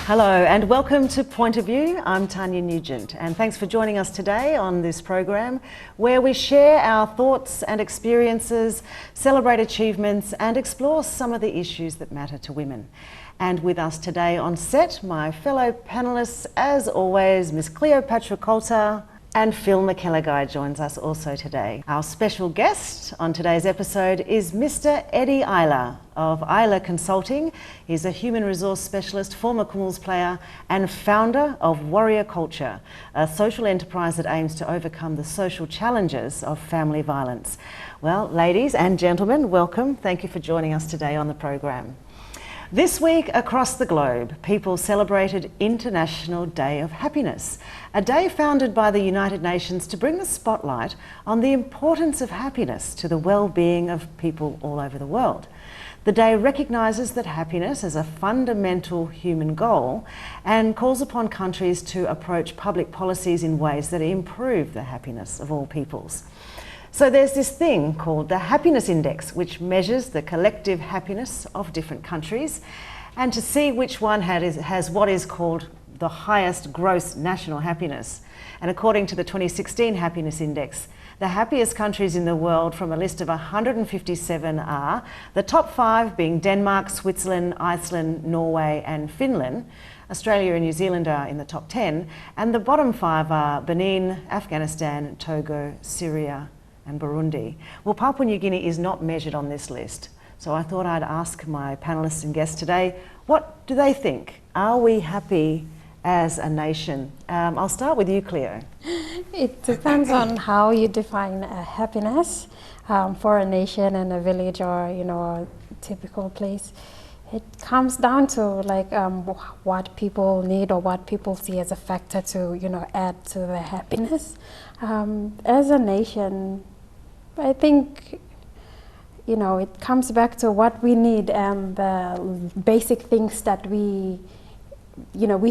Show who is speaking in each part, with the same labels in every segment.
Speaker 1: Hello and welcome to Point of View. I'm Tania Nugent and thanks for joining us today on this program where we share our thoughts and experiences, celebrate achievements and explore some of the issues that matter to women. And with us today on set, my fellow panelists, as always, Miss Cleopatra Coulter and Phil McKelligai joins us also today. Our special guest on today's episode is Mr. Eddie Aila of Aila Consulting. He's a human resource specialist, former Kumul's player and founder of Warrior Culture, a social enterprise that aims to overcome the social challenges of family violence. Well, ladies and gentlemen, welcome. Thank you for joining us today on the program. This week across the globe, people celebrated International Day of Happiness, a day founded by the United Nations to bring the spotlight on the importance of happiness to the well-being of people all over the world. The day recognises that happiness is a fundamental human goal and calls upon countries to approach public policies in ways that improve the happiness of all peoples. So there's this thing called the Happiness Index, which measures the collective happiness of different countries, and to see which one has what is called the highest gross national happiness. And according to the 2016 Happiness Index, the happiest countries in the world from a list of 157 are the top 5 being Denmark, Switzerland, Iceland, Norway and Finland. Australia and New Zealand are in the top 10, and the bottom 5 are Benin, Afghanistan, Togo, Syria and Burundi. Well, Papua New Guinea is not measured on this list, so I thought I'd ask my panellists and guests today, what do they think? Are we happy as a nation? I'll start with you, Cleo.
Speaker 2: It depends on how you define happiness for a nation and a village or, a typical place. It comes down to like what people need or what people see as a factor to, add to their happiness. As a nation, I think, it comes back to what we need and the basic things that we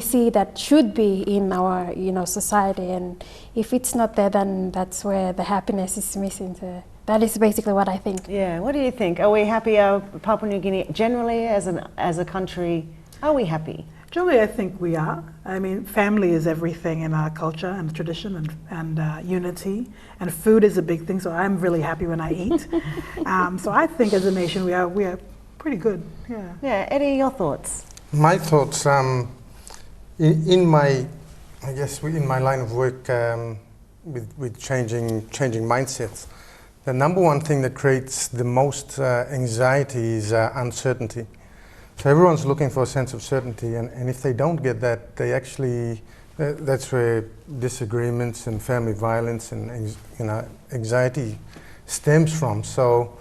Speaker 2: see that should be in our, society. And if it's not there, then that's where the happiness is missing. That is basically what I think.
Speaker 1: Yeah, what do you think? Are we happy, Papua New Guinea, generally as a country, are we happy?
Speaker 3: Generally, I think we are. I mean, family is everything in our culture and tradition and unity, and food is a big thing, so I'm really happy when I eat. So I think as a nation we are pretty good, yeah.
Speaker 1: Yeah, Eddie, your thoughts?
Speaker 4: My thoughts, in my line of work with changing mindsets, the number one thing that creates the most anxiety is uncertainty. So everyone's looking for a sense of certainty, and if they don't get that, they actually, that's where disagreements and family violence and anxiety stems from. So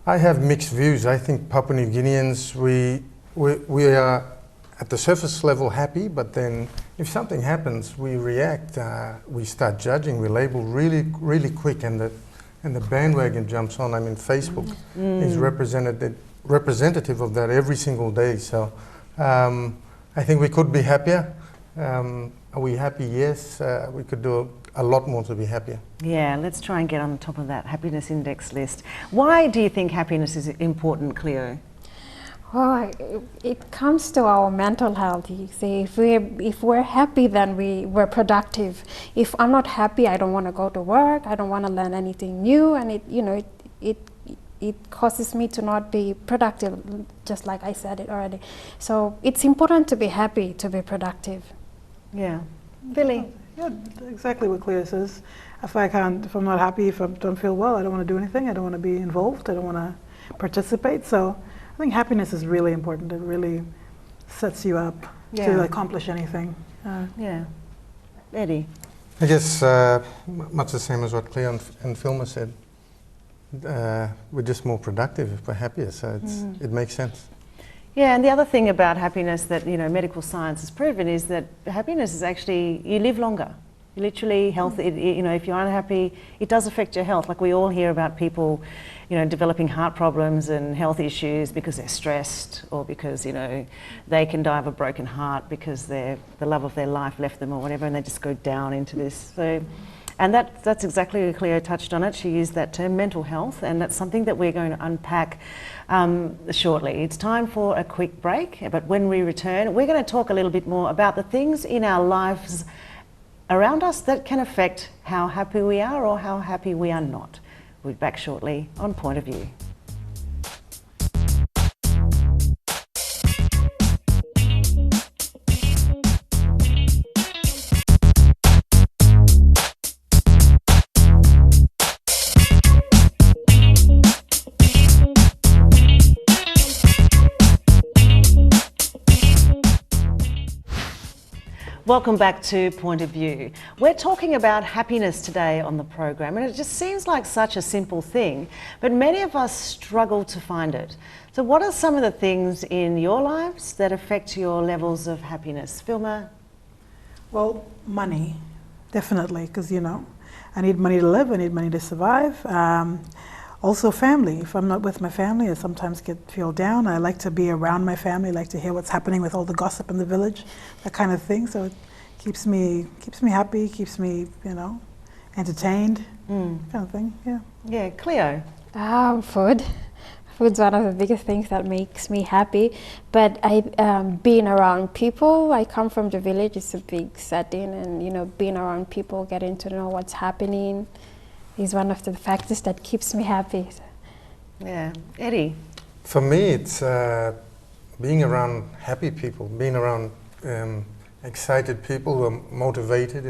Speaker 4: I have mixed views. I think Papua New Guineans, we are at the surface level happy, but then if something happens, we react, we start judging, we label really, really quick, and the bandwagon jumps on. I mean, Facebook is representative of that every single day. So I think we could be happier. Are we happy? Yes. We could do a lot more to be happier.
Speaker 1: Yeah, let's try and get on top of that happiness index list. Why do you think happiness is important, Cleo?
Speaker 2: Well, it comes to our mental health. You see, if we're happy, then we're productive. If I'm not happy, I don't want to go to work. I don't want to learn anything new, and it causes me to not be productive, just like I said it already. So it's important to be happy, to be productive.
Speaker 1: Yeah. Billy?
Speaker 3: Yeah, exactly what Cleo says. If I'm not happy, if I don't feel well, I don't want to do anything, I don't want to be involved, I don't want to participate. So I think happiness is really important. It really sets you up to accomplish anything.
Speaker 1: Yeah. Eddie?
Speaker 4: I guess much the same as what Cleo and Filma said. We're just more productive if we're happier, so it makes sense.
Speaker 1: Yeah, and the other thing about happiness that medical science has proven is that happiness is actually, you live longer. You literally health. If you're unhappy, it does affect your health. Like we all hear about people, developing heart problems and health issues because they're stressed, or because they can die of a broken heart because the love of their life left them or whatever, and they just go down into this. So And that's exactly, Cleo touched on it. She used that term, mental health, and that's something that we're going to unpack shortly. It's time for a quick break, but when we return, we're going to talk a little bit more about the things in our lives around us that can affect how happy we are or how happy we are not. We'll be back shortly on Point of View. Welcome back to Point of View. We're talking about happiness today on the program, and it just seems like such a simple thing, but many of us struggle to find it. So what are some of the things in your lives that affect your levels of happiness? Vilma?
Speaker 3: Well, money, definitely, because, you know, I need money to live, I need money to survive. Also family. If I'm not with my family, I sometimes feel down. I like to be around my family, I like to hear what's happening with all the gossip in the village, that kind of thing. So it keeps me happy, keeps me, you know, entertained, kind of thing, yeah.
Speaker 1: Yeah, Cleo?
Speaker 2: Food. Food's one of the biggest things that makes me happy. But being around people, I come from the village, it's a big setting, and, you know, being around people, getting to know what's happening, is one of the factors that keeps me happy.
Speaker 1: Yeah. Eddie?
Speaker 4: For me, it's being around happy people, being around excited people who are motivated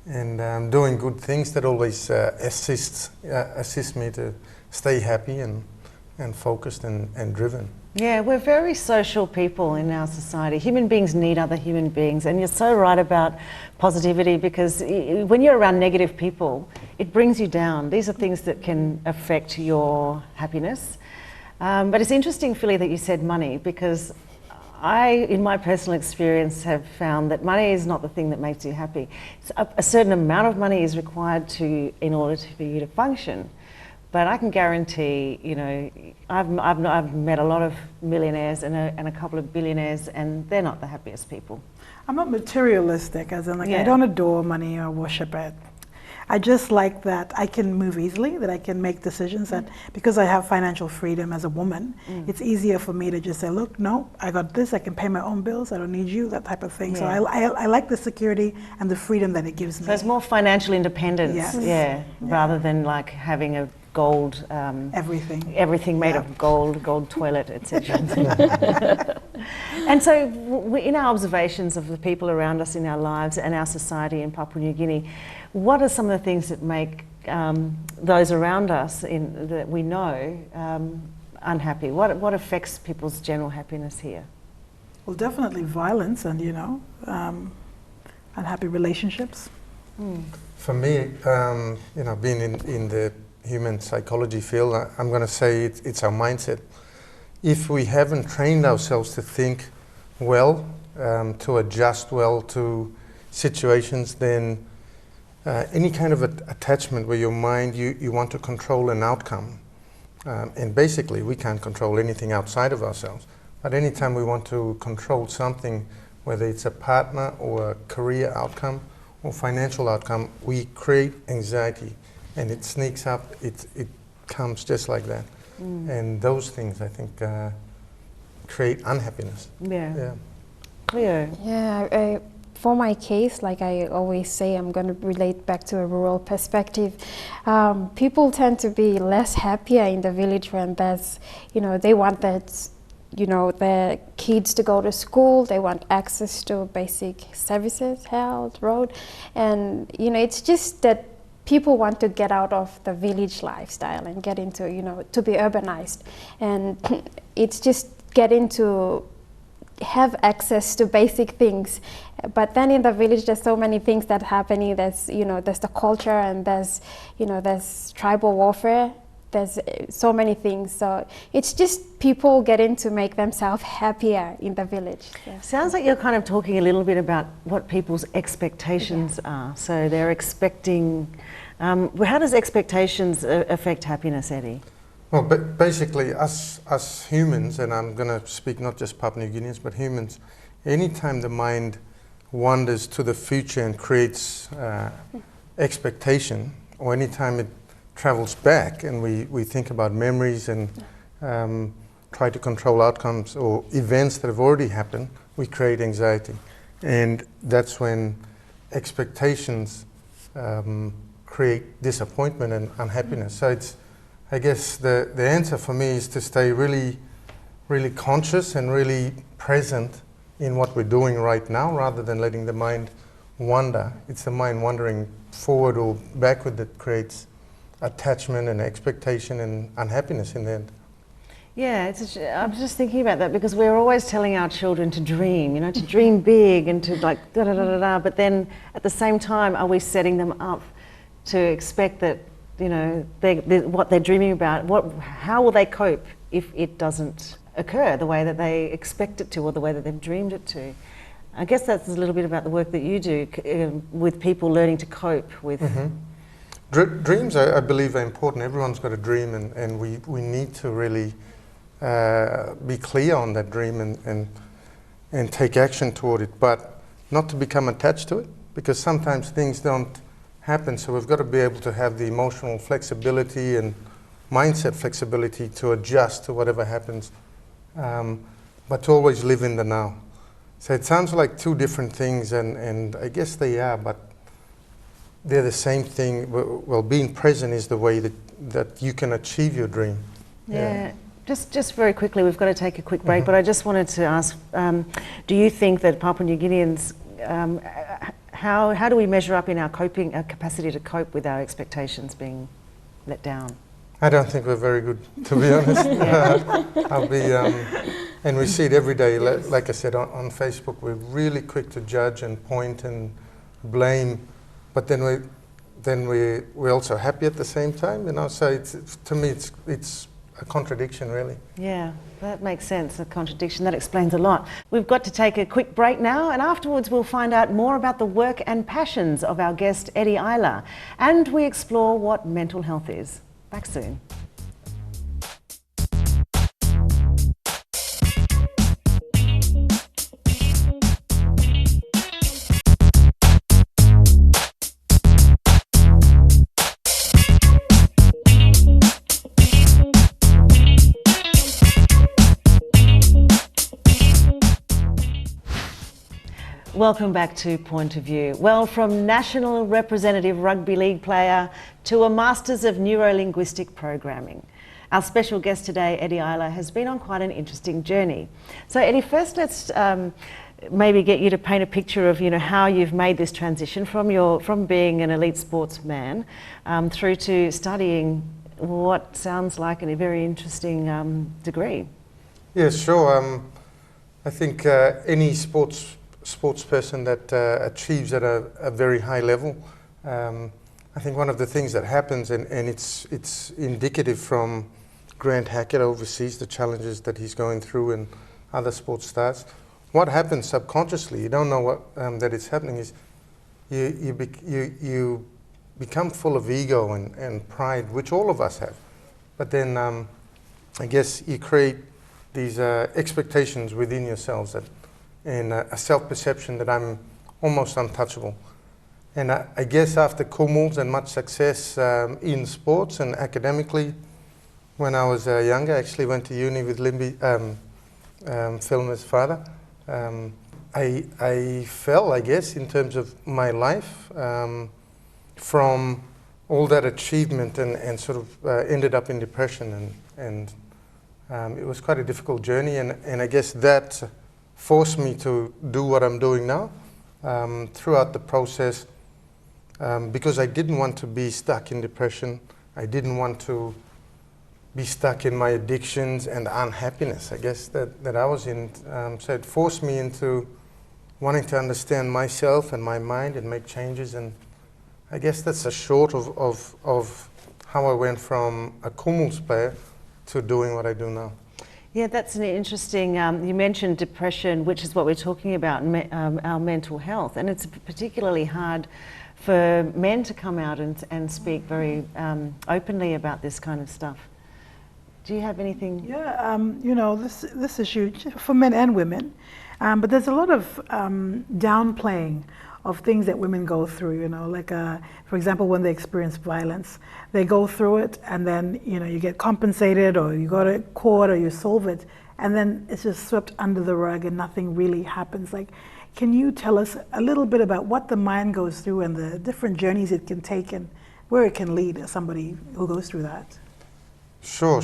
Speaker 4: and doing good things that always assist me to stay happy and focused and driven.
Speaker 1: Yeah, we're very social people in our society. Human beings need other human beings, and you're so right about positivity, because when you're around negative people, it brings you down. These are things that can affect your happiness. But it's interesting, Philly, that you said money, because I, in my personal experience, have found that money is not the thing that makes you happy. A certain amount of money is required in order for you to function. But I can guarantee, you know, I've met a lot of millionaires and a couple of billionaires, and they're not the happiest people.
Speaker 3: I'm not materialistic, as in, like,
Speaker 1: Yeah.
Speaker 3: I don't adore money or worship it. I just like that I can move easily, that I can make decisions, that because I have financial freedom as a woman, it's easier for me to just say, look, no, I got this, I can pay my own bills, I don't need you, that type of thing.
Speaker 1: Yeah.
Speaker 3: So I like the security and the freedom that it gives me.
Speaker 1: So it's more financial independence,
Speaker 3: Yes.
Speaker 1: yeah, rather than like having a gold, everything made of gold toilet, etc. And so in our observations of the people around us in our lives and our society in Papua New Guinea, what are some of the things that make those around us that we know unhappy? What affects people's general happiness here?
Speaker 3: Well, definitely violence and, you know, unhappy relationships.
Speaker 4: For me, you know, being in the human psychology field, I'm going to say it's our mindset. If we haven't trained ourselves to think well, to adjust well to situations, then any kind of attachment where your mind, you want to control an outcome. And basically, we can't control anything outside of ourselves. But anytime we want to control something, whether it's a partner or a career outcome or financial outcome, we create anxiety. And it sneaks up, it comes just like that. And those things, I think, create unhappiness.
Speaker 1: Yeah. Cleo?
Speaker 2: Yeah, for my case, like I always say, I'm going to relate back to a rural perspective. People tend to be less happier in the village when there's, you know, they want that, you know, their kids to go to school, they want access to basic services, health, road, and, you know, it's just that people want to get out of the village lifestyle and get into, you know, to be urbanized. And it's just getting to have access to basic things. But then in the village, there's so many things that happening. There's, you know, there's the culture, and there's, you know, there's tribal warfare. There's so many things. So it's just people getting to make themselves happier in the village. Yeah.
Speaker 1: Sounds like you're kind of talking a little bit about what people's expectations are. So they're expecting, how does expectations affect happiness, Eddie?
Speaker 4: Well, basically, us humans, and I'm going to speak not just Papua New Guineans, but humans, anytime the mind wanders to the future and creates expectation, or anytime it travels back and we think about memories and try to control outcomes or events that have already happened, we create anxiety. And that's when expectations create disappointment and unhappiness. So it's, I guess the answer for me is to stay really, really conscious and really present in what we're doing right now, rather than letting the mind wander. It's the mind wandering forward or backward that creates attachment and expectation and unhappiness in the end.
Speaker 1: Yeah, I'm just thinking about that, because we're always telling our children to dream, to dream big and to like da da da da da. But then at the same time, are we setting them up to expect that, what they're dreaming about, how will they cope if it doesn't occur the way that they expect it to, or the way that they've dreamed it to? I guess that's a little bit about the work that you do with people learning to cope with.
Speaker 4: Dreams, I believe, are important. Everyone's got a dream, and we need to really be clear on that dream and take action toward it, but not to become attached to it, because sometimes things don't happen. So we've got to be able to have the emotional flexibility and mindset flexibility to adjust to whatever happens, but to always live in the now. So it sounds like two different things, and I guess they are, but they're the same thing. Well, being present is the way that you can achieve your dream.
Speaker 1: Yeah. Just very quickly, we've got to take a quick break, but I just wanted to ask, do you think that Papua New Guineans, how do we measure up in our capacity to cope with our expectations being let down?
Speaker 4: I don't think we're very good, to be honest. And we see it every day. Like I said, on Facebook, we're really quick to judge and point and blame, but then we're also happy at the same time. So to me, it's a contradiction, really.
Speaker 1: Yeah, that makes sense, a contradiction. That explains a lot. We've got to take a quick break now, and afterwards we'll find out more about the work and passions of our guest, Aila, and we explore what mental health is. Back soon. Welcome back to Point of View. Well, from national representative rugby league player to a Masters of Neurolinguistic Programming, our special guest today, Aila, has been on quite an interesting journey. So Eddie, first let's maybe get you to paint a picture of how you've made this transition from being an elite sportsman through to studying what sounds like a very interesting degree.
Speaker 4: Yeah, sure. I think any sports person that achieves at a very high level, I think one of the things that happens, and it's indicative from Grant Hackett overseas, the challenges that he's going through, and other sports stars, what happens subconsciously, you don't know what that it's happening, is you become full of ego and pride, which all of us have. But then I guess you create these expectations within yourselves and a self-perception that I'm almost untouchable. And I guess after Kumul and much success in sports and academically, when I was younger, I actually went to uni with Limby, Filmer's father. I fell, I guess, in terms of my life from all that achievement and sort of ended up in depression. And it was quite a difficult journey. And I guess that forced me to do what I'm doing now throughout the process, because I didn't want to be stuck in depression. I didn't want to be stuck in my addictions and unhappiness, I guess, that I was in. So it forced me into wanting to understand myself and my mind and make changes. And I guess that's a short of how I went from a Kumul's player to doing what I do now.
Speaker 1: Yeah, that's an interesting, you mentioned depression, which is what we're talking about, our mental health, and it's particularly hard for men to come out and speak very openly about this kind of stuff. Do you have anything?
Speaker 3: Yeah, this issue for men and women, but there's a lot of downplaying of things that women go through, you know, like, for example, when they experience violence, they go through it and then, you know, you get compensated or you go to court or you solve it, and then it's just swept under the rug and nothing really happens. Like, can you tell us a little bit about what the mind goes through and the different journeys it can take and where it can lead somebody who goes through that?
Speaker 4: Sure.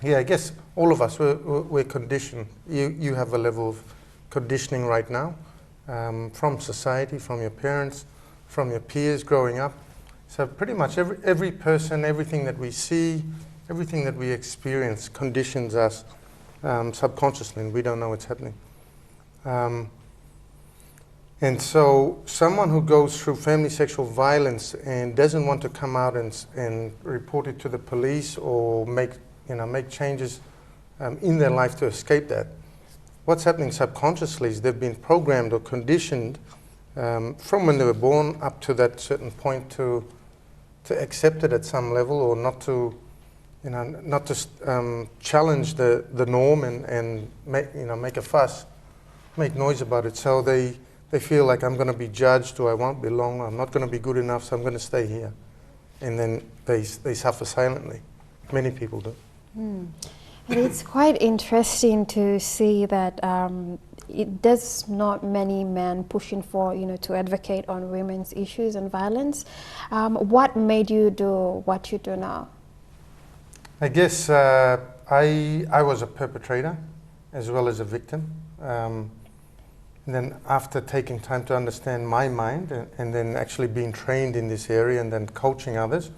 Speaker 4: Yeah, I guess all of us, we're conditioned. You have a level of conditioning right now from society, from your parents, from your peers growing up. So pretty much every person, everything that we see, everything that we experience conditions us subconsciously, and we don't know it's happening. And so someone who goes through family sexual violence and doesn't want to come out and report it to the police or make changes in their life to escape that, what's happening subconsciously is they've been programmed or conditioned from when they were born up to that certain point to accept it at some level, or not to challenge the norm and make a fuss, make noise about it. So they feel like, I'm going to be judged, or I won't belong, I'm not going to be good enough, so I'm going to stay here. And then they suffer silently. Many people do.
Speaker 2: And it's quite interesting to see that there's not many men pushing for, to advocate on women's issues and violence. What made you do what you do now?
Speaker 4: I guess I was a perpetrator as well as a victim. And then after taking time to understand my mind and then actually being trained in this area and then coaching others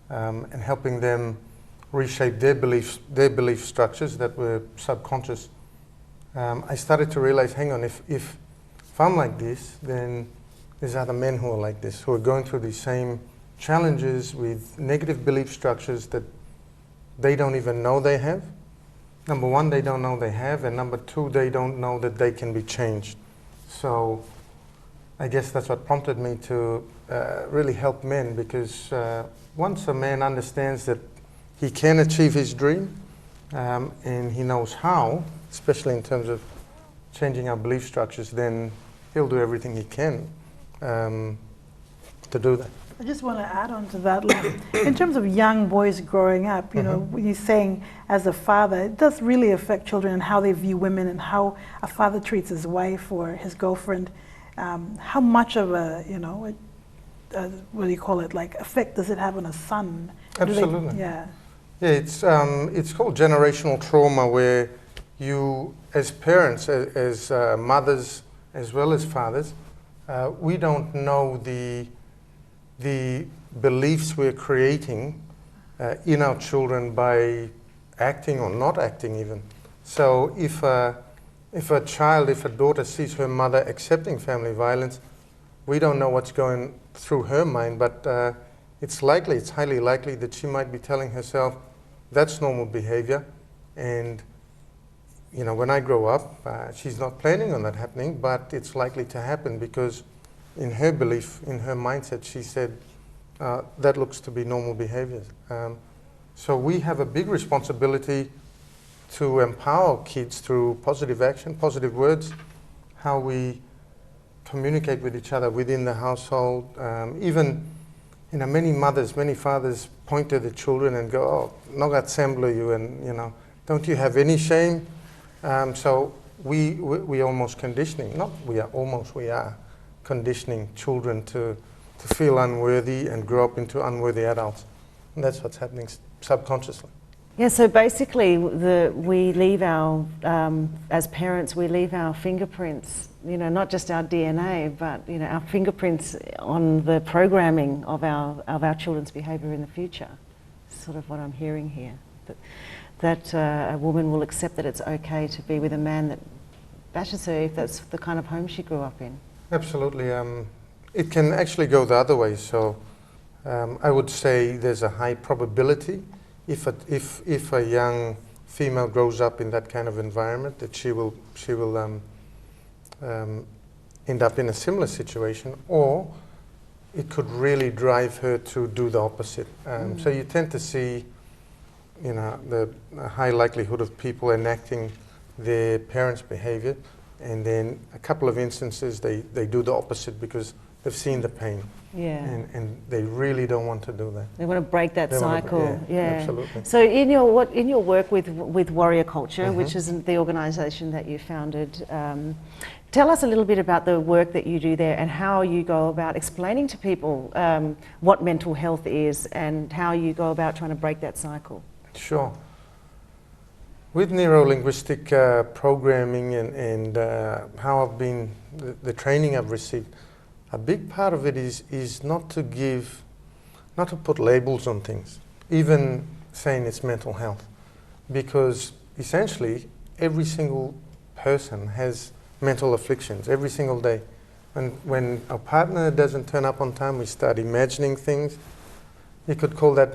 Speaker 4: and helping them reshape their belief structures that were subconscious, I started to realize, hang on, if I'm like this, then there's other men who are like this, who are going through these same challenges with negative belief structures that they don't even know they have. Number one, they don't know they have, and number two, they don't know that they can be changed. So I guess that's what prompted me to really help men, because once a man understands that he can achieve his dream and he knows how, especially in terms of changing our belief structures, then he'll do everything he can to do that.
Speaker 3: I just want to add on to that, like, in terms of young boys growing up, when you're saying as a father, it does really affect children and how they view women and how a father treats his wife or his girlfriend. How much of a, what do you call it, like effect does it have on a son?
Speaker 4: Absolutely.
Speaker 3: Yeah,
Speaker 4: it's called generational trauma, where you, as parents, as mothers, as well as fathers, we don't know the beliefs we're creating in our children by acting or not acting even. So if a daughter sees her mother accepting family violence, we don't know what's going through her mind, but it's highly likely that she might be telling herself, that's normal behavior, and when I grow up, she's not planning on that happening, but it's likely to happen because in her belief, in her mindset, she said, that looks to be normal behaviors. So we have a big responsibility to empower kids through positive action, positive words, how we communicate with each other within the household. Even, many mothers, many fathers point to the children and go, oh, nogat sembla you, and, don't you have any shame? So we almost conditioning, we are conditioning children to feel unworthy and grow up into unworthy adults. And that's what's happening subconsciously.
Speaker 1: Yeah, so basically we leave our, as parents, we leave our fingerprints, not just our DNA, but our fingerprints on the programming of our children's behaviour in the future. Sort of what I'm hearing here. That a woman will accept that it's okay to be with a man that bashes her if that's the kind of home she grew up in.
Speaker 4: Absolutely. It can actually go the other way. So I would say there's a high probability if a young female grows up in that kind of environment that she will end up in a similar situation, or it could really drive her to do the opposite. So you tend to see the high likelihood of people enacting their parents' behavior, and then a couple of instances they do the opposite because they've seen the pain.
Speaker 1: Yeah.
Speaker 4: And they really don't want to do that.
Speaker 1: They want to break that
Speaker 4: They wanna-
Speaker 1: cycle.
Speaker 4: yeah, absolutely.
Speaker 1: So in your work with Warrior Culture, which is the organisation that you founded, tell us a little bit about the work that you do there and how you go about explaining to people what mental health is and how you go about trying to break that cycle.
Speaker 4: Sure. With neurolinguistic programming and how I've been, the training I've received, a big part of it is not to put labels on things, even saying it's mental health, because essentially every single person has mental afflictions every single day. And when a partner doesn't turn up on time, we start imagining things. You could call that,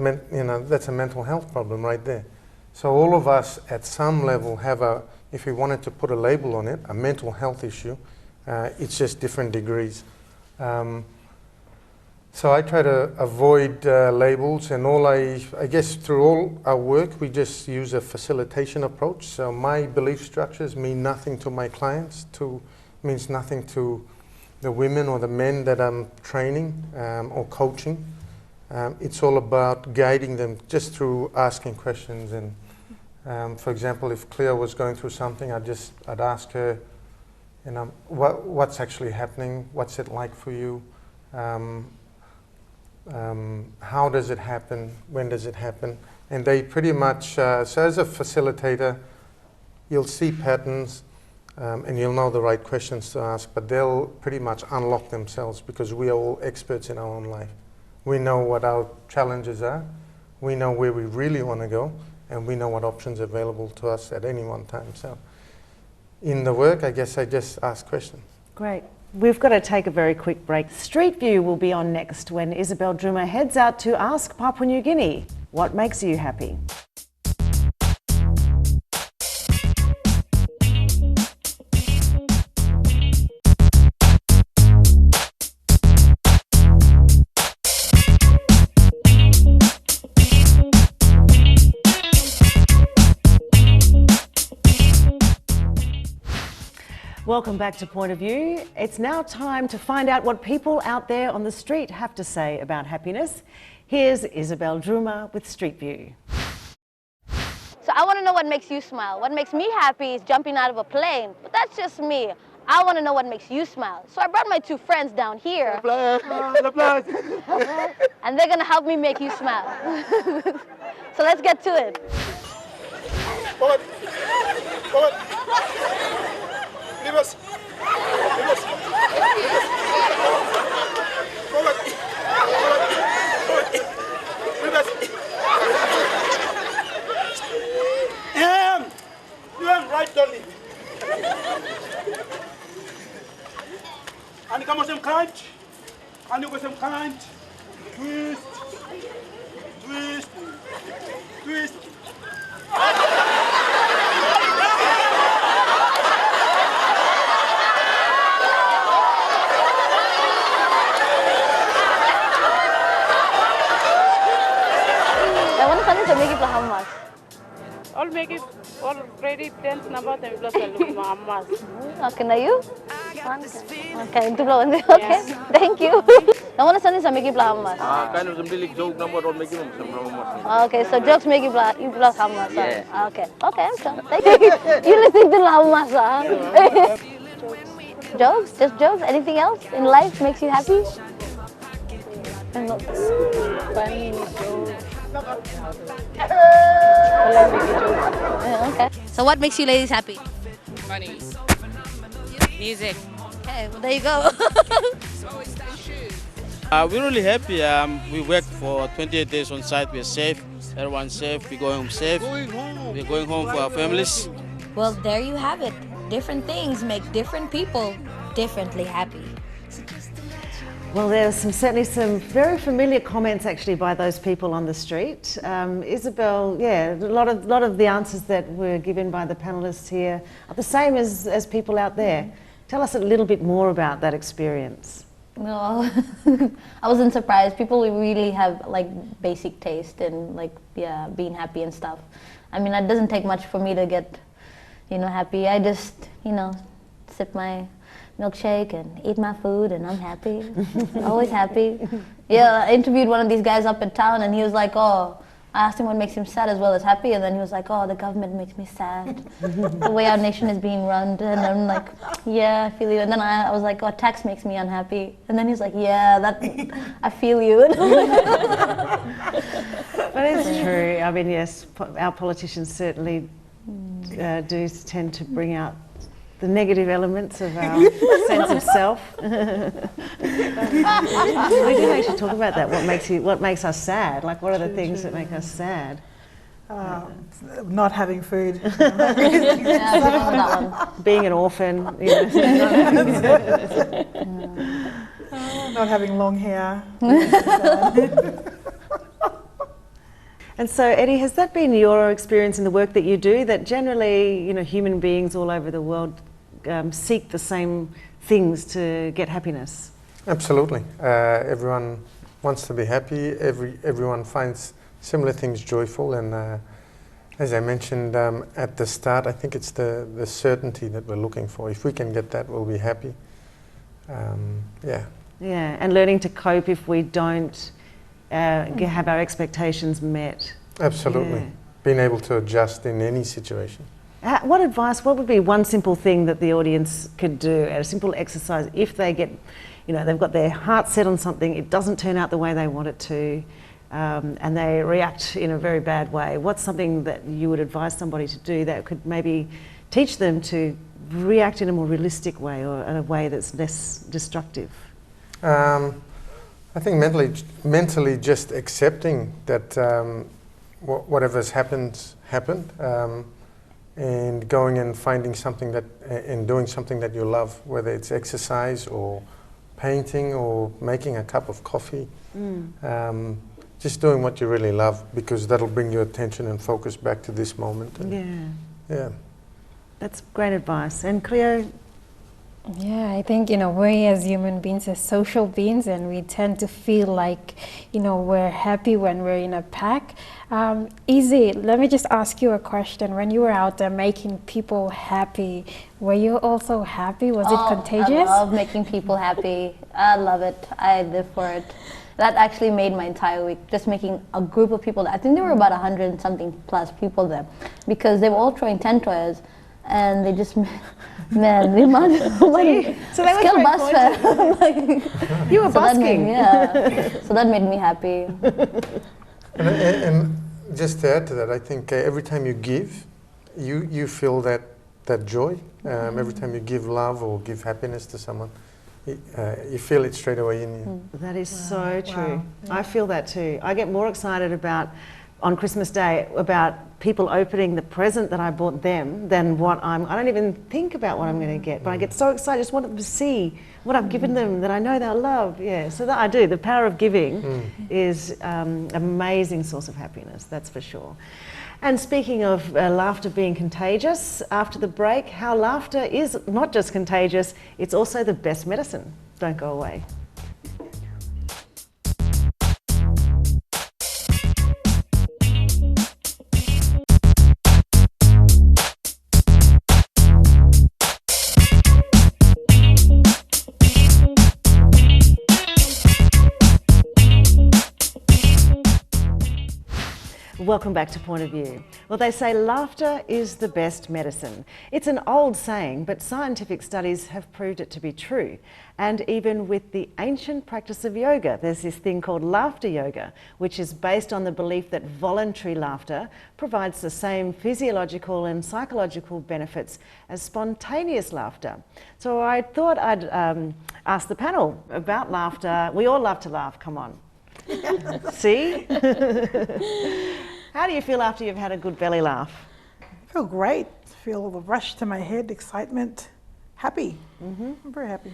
Speaker 4: that's a mental health problem right there. So all of us at some level have if we wanted to put a label on it, a mental health issue. It's just different degrees. So I try to avoid labels, and I guess through all our work we just use a facilitation approach. So my belief structures mean nothing to my clients, means nothing to the women or the men that I'm training or coaching. It's all about guiding them just through asking questions. And for example, if Cleo was going through something, I'd ask her, what's actually happening? What's it like for you? How does it happen? When does it happen? And they pretty much, so as a facilitator, you'll see patterns and you'll know the right questions to ask, but they'll pretty much unlock themselves because we are all experts in our own life. We know what our challenges are, we know where we really want to go, and we know what options are available to us at any one time. So in the work, I guess I just ask questions.
Speaker 1: Great. We've got to take a very quick break. Street View will be on next when Izabell Druma heads out to ask Papua New Guinea, what makes you happy? Welcome back to Point of View. It's now time to find out what people out there on the street have to say about happiness. Here's Izabell Druma with Street View.
Speaker 5: So I want to know what makes you smile. What makes me happy is jumping out of a plane, but that's just me. I want to know what makes you smile. So I brought my two friends down here. And they're going to help me make you smile. So let's get to it.
Speaker 6: Forward. Forward. Reverse. Reverse. Forward. Forward. Reverse. You am right, darling. And come on, some kind. And you go some kind. Twist. Twist. Twist.
Speaker 5: To make it how much?
Speaker 7: I'll make it already 10 number and plus Muhammad.
Speaker 5: Okay, now you? Okay, itu belum. Okay, thank you. I want to send this a make it how much?
Speaker 6: Kind of some really joke number or make it
Speaker 5: Okay, so jokes make you plus how much? Yeah. Okay, I'm sure. Thank you. You listen to how much, huh? Jokes? Just jokes? Anything else in life makes you happy?
Speaker 7: Funny jokes.
Speaker 5: Okay. So what makes you ladies happy?
Speaker 7: Money. Music.
Speaker 5: Okay, well there you go.
Speaker 8: We're really happy. We worked for 28 days on site. We're safe. Everyone's safe. We're going home safe. We're going home for our families.
Speaker 9: Well, there you have it. Different things make different people differently happy.
Speaker 1: Well, there's certainly some very familiar comments actually by those people on the street. Izabell, yeah, a lot of the answers that were given by the panelists here are the same as people out there. Tell us a little bit more about that experience.
Speaker 5: No, I wasn't surprised. People really have like basic taste and like, yeah, being happy and stuff. I mean, it doesn't take much for me to get, happy. I just, sip my milkshake and eat my food, and I'm happy. Always happy. Yeah, I interviewed one of these guys up in town, and he was like, oh, I asked him what makes him sad as well as happy, and then he was like, oh, the government makes me sad. The way our nation is being run. And I'm like, yeah, I feel you. And then I was like, oh, tax makes me unhappy. And then he's like, yeah, that, I feel you.
Speaker 1: But it's true. I mean, yes, our politicians certainly do tend to bring out the negative elements of our sense of self. We didn't actually talk about that. What makes us sad? Like, what are the things that make us sad?
Speaker 3: Not having food.
Speaker 5: That one.
Speaker 1: Being an orphan.
Speaker 3: Not having long hair.
Speaker 1: And so, Eddie, has that been your experience in the work that you do, that generally, human beings all over the world seek the same things to get happiness?
Speaker 4: Absolutely. Everyone wants to be happy. Everyone finds similar things joyful. And as I mentioned at the start, I think it's the certainty that we're looking for. If we can get that, we'll be happy. Yeah, and
Speaker 1: learning to cope if we don't have our expectations met.
Speaker 4: Absolutely. Yeah. Being able to adjust in any situation.
Speaker 1: What would be one simple thing that the audience could do, a simple exercise, if they get, they've got their heart set on something, it doesn't turn out the way they want it to, and they react in a very bad way? What's something that you would advise somebody to do that could maybe teach them to react in a more realistic way, or in a way that's less destructive?
Speaker 4: I think mentally just accepting that whatever's happened, and going and finding something and doing something that you love, whether it's exercise or painting or making a cup of coffee. Just doing what you really love, because that'll bring your attention and focus back to this moment. Yeah.
Speaker 1: That's great advice. And Cleo?
Speaker 2: Yeah, I think, we as human beings are social beings, and we tend to feel like, we're happy when we're in a pack. Izzy, let me just ask you a question. When you were out there making people happy, were you also happy? Was it contagious?
Speaker 5: I love making people happy. I love it. I live for it. That actually made my entire week, just making a group of people. I think there were about 100 and something plus people there, because they were all throwing tent toys, and they just... Man, the amount of money.
Speaker 1: So that was
Speaker 5: bus fare.
Speaker 1: You were busking.
Speaker 5: So that made me happy.
Speaker 4: And just to add to that, I think every time you give, you feel that joy. Every time you give love or give happiness to someone, you feel it straight away in you.
Speaker 1: That is so true. Wow. I feel that too. I get more excited on Christmas Day about people opening the present that I bought them than I don't even think about what I'm going to get, but I get so excited. I just want them to see what I've given them that I know they'll love. Yeah, so that I do. The power of giving is an amazing source of happiness, that's for sure. And speaking of laughter being contagious, after the break, how laughter is not just contagious, it's also the best medicine. Don't go away. Welcome back to Point of View. Well, they say laughter is the best medicine. It's an old saying, but scientific studies have proved it to be true. And even with the ancient practice of yoga, there's this thing called laughter yoga, which is based on the belief that voluntary laughter provides the same physiological and psychological benefits as spontaneous laughter. So I thought I'd ask the panel about laughter. We all love to laugh, come on. See? How do you feel after you've had a good belly laugh?
Speaker 3: I feel great. I feel the rush to my head, excitement, happy. I'm very happy.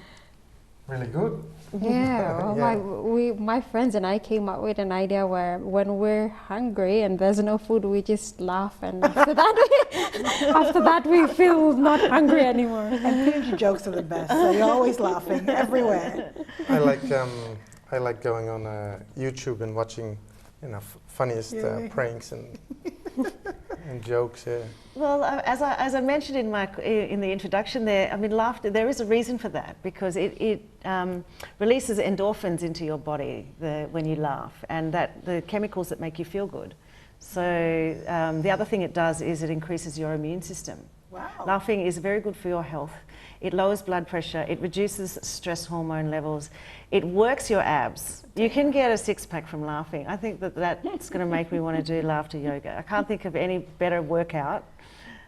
Speaker 4: Really good.
Speaker 2: Yeah, well, my friends and I came up with an idea where when we're hungry and there's no food, we just laugh, and after that we feel not hungry anymore.
Speaker 3: And pinch jokes are the best, so you're always laughing everywhere.
Speaker 4: I like going on YouTube and watching, funniest pranks and. and jokes. Yeah.
Speaker 1: Well, as I mentioned in the introduction there, I mean, laughter, there is a reason for that, because it releases endorphins into your body when you laugh, and the chemicals that make you feel good. So the other thing it does is it increases your immune system.
Speaker 3: Wow.
Speaker 1: Laughing is very good for your health. It lowers blood pressure, it reduces stress hormone levels, it works your abs. You can get a six-pack from laughing. I think that's going to make me want to do laughter yoga. I can't think of any better workout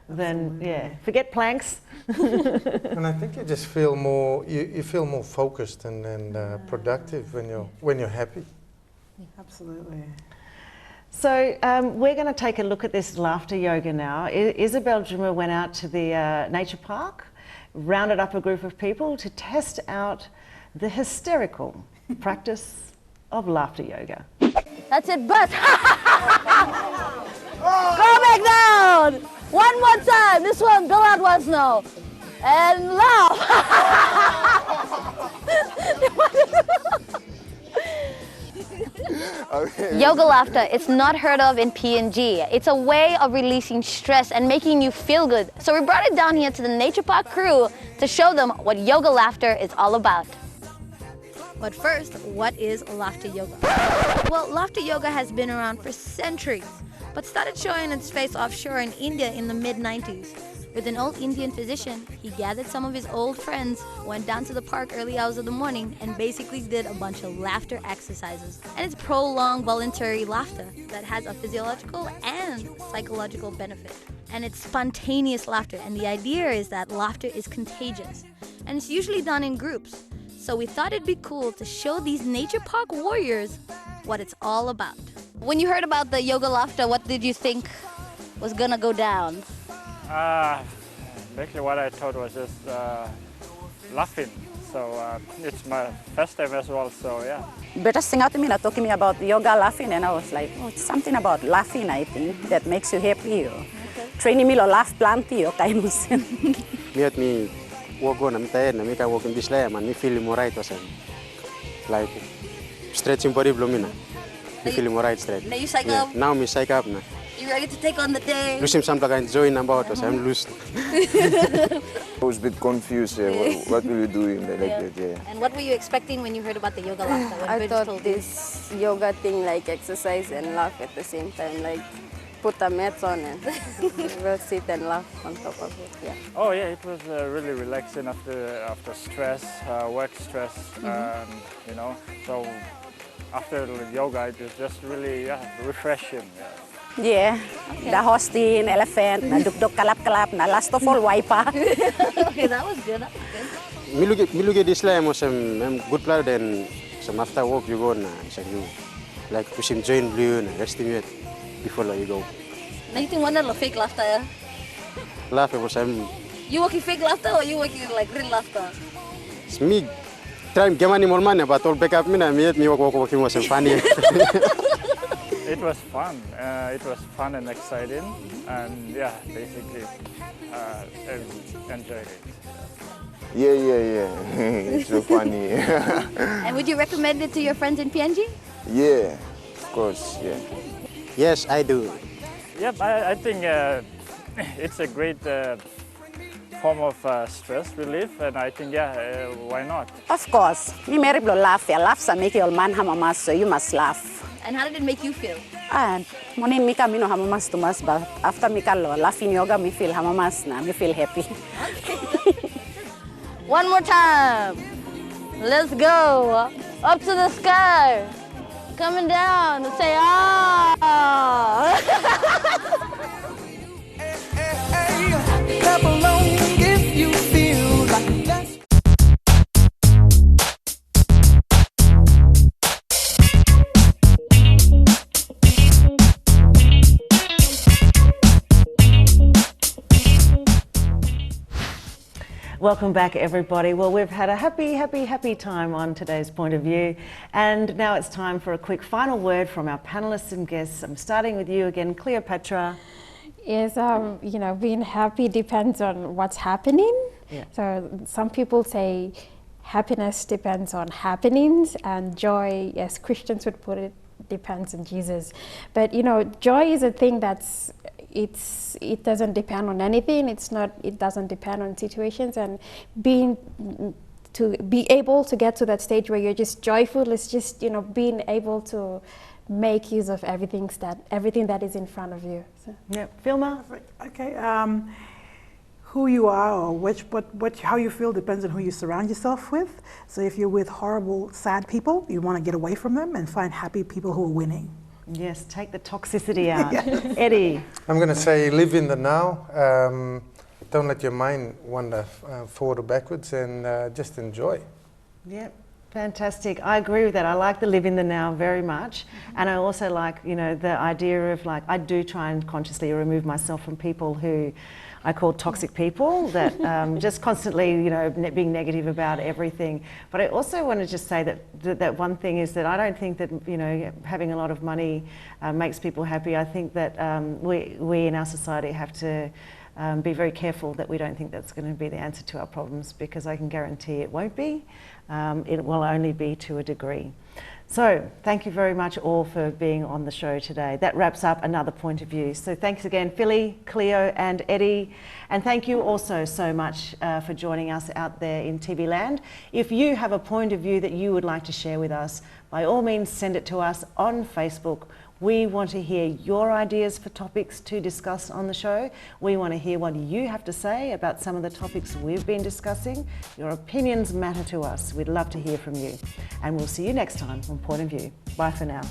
Speaker 1: than, forget planks.
Speaker 4: And I think you just feel more, you feel more focused and productive when you're happy.
Speaker 3: Absolutely.
Speaker 1: So we're going to take a look at this laughter yoga now. Izabell went out to the nature park, rounded up a group of people to test out the hysterical practice of laughter yoga.
Speaker 5: That's it, but go back down. One more time. This one, go out once now. And laugh.
Speaker 10: Okay.
Speaker 5: Yoga laughter, it's not heard of in PNG. It's a way of releasing stress and making you feel good. So we brought it down here to the Nature Park crew to show them what yoga laughter is all about.
Speaker 9: But first, what is laughter yoga? Well, laughter yoga has been around for centuries, but started showing its face offshore in India in the mid-90s. With an old Indian physician, he gathered some of his old friends, went down to the park early hours of the morning, and basically did a bunch of laughter exercises. And it's prolonged voluntary laughter that has a physiological and psychological benefit. And it's spontaneous laughter, and the idea is that laughter is contagious. And it's usually done in groups. So we thought it'd be cool to show these nature park warriors what it's all about.
Speaker 5: When you heard about the yoga laughter, what did you think was gonna go down?
Speaker 11: Basically what I thought was just laughing. So it's my first time as well, so yeah.
Speaker 12: Better sing out to me, talking to me about yoga laughing, and I was like, oh, it's something about laughing, I think, that makes you happy. Training me to laugh plenty, kind of thing.
Speaker 13: Me walk on, I'm tired, I'm walking this way, and me feeling more right, like stretching body blooming. Me feeling more right straight.
Speaker 5: Now you psych up?
Speaker 13: Now me psych up.
Speaker 5: You ready to take on the day?
Speaker 13: Losing something like enjoying about us, I'm loose.
Speaker 10: I was a bit confused. What will you do in the like that? Yeah.
Speaker 5: And what were you expecting when you heard about the yoga laughter?
Speaker 14: I thought this yoga thing like exercise and laugh at the same time, like put a mat on and we'll sit and laugh on top of it. Yeah.
Speaker 11: Oh yeah, it was really relaxing after stress, work stress, you know. So after the yoga, it was just really refreshing.
Speaker 12: Yeah, okay. The hosting, elephant, na duk-duk kalap-kalap, na last of all, wiper.
Speaker 5: Okay, that was good, that was good.
Speaker 13: Me look at this like I'm good player, then some after work you go na you like push him join blue and estimate before you go.
Speaker 5: Now you think one of fake laughter, yeah?
Speaker 13: Laugh because
Speaker 5: You working fake laughter or you working like real laughter?
Speaker 13: It's me trying to get money more money, but all back up me working was funny.
Speaker 11: It was fun. It was fun and exciting, and yeah, basically I enjoyed it.
Speaker 10: Yeah. It's so funny.
Speaker 5: And would you recommend it to your friends in PNG?
Speaker 10: Yeah, of course, yeah.
Speaker 13: Yes, I do.
Speaker 11: Yep, I think it's a great form of stress relief, and I think, why not?
Speaker 12: Of course. Me marry laugh. Laughs make your man hamamas, so you must laugh.
Speaker 5: And how did it make you feel?
Speaker 12: Morning Mika mino hamamas to mas, but after Mika laughing yoga, me feel hamamas na, me feel happy.
Speaker 5: Okay. One more time. Let's go. Up to the sky. Coming down and say, ah. Clap along if you feel like that's.
Speaker 1: Welcome back, everybody. Well, we've had a happy time on today's Point of View, and now it's time for a quick final word from our panelists and guests. I'm starting with you again, Cleopatra.
Speaker 2: Yes, you know, being happy depends on what's happening. Yeah. So some people say happiness depends on happenings, and joy, as Christians would put it, depends on Jesus. But you know, joy is a thing that's it doesn't depend on anything. It doesn't depend on situations, and to be able to get to that stage where you're just joyful is just, you know, being able to make use of everything that is in front of you. So.
Speaker 1: Yeah, Filma.
Speaker 3: Okay. Who you are or how you feel depends on who you surround yourself with. So if you're with horrible, sad people, you want to get away from them and find happy people who are winning.
Speaker 1: Yes, take the toxicity out. Eddie.
Speaker 4: I'm going to say live in the now. Don't let your mind wander forward or backwards, and just enjoy.
Speaker 1: Yep. Fantastic. I agree with that. I like the live in the now very much. And I also like, you know, the idea of like, I do try and consciously remove myself from people who I call toxic people that just constantly, you know, being negative about everything. But I also want to just say that one thing is that I don't think that, you know, having a lot of money makes people happy. I think that we in our society have to be very careful that we don't think that's going to be the answer to our problems, because I can guarantee it won't be. It will only be to a degree. So thank you very much all for being on the show today. That wraps up another point of view. So thanks again, Philly, Cleo and Eddie. And thank you also so much for joining us out there in TV land. If you have a point of view that you would like to share with us, by all means send it to us on Facebook. We want to hear your ideas for topics to discuss on the show. We want to hear what you have to say about some of the topics we've been discussing. Your opinions matter to us. We'd love to hear from you. And we'll see you next time on Point of View. Bye for now.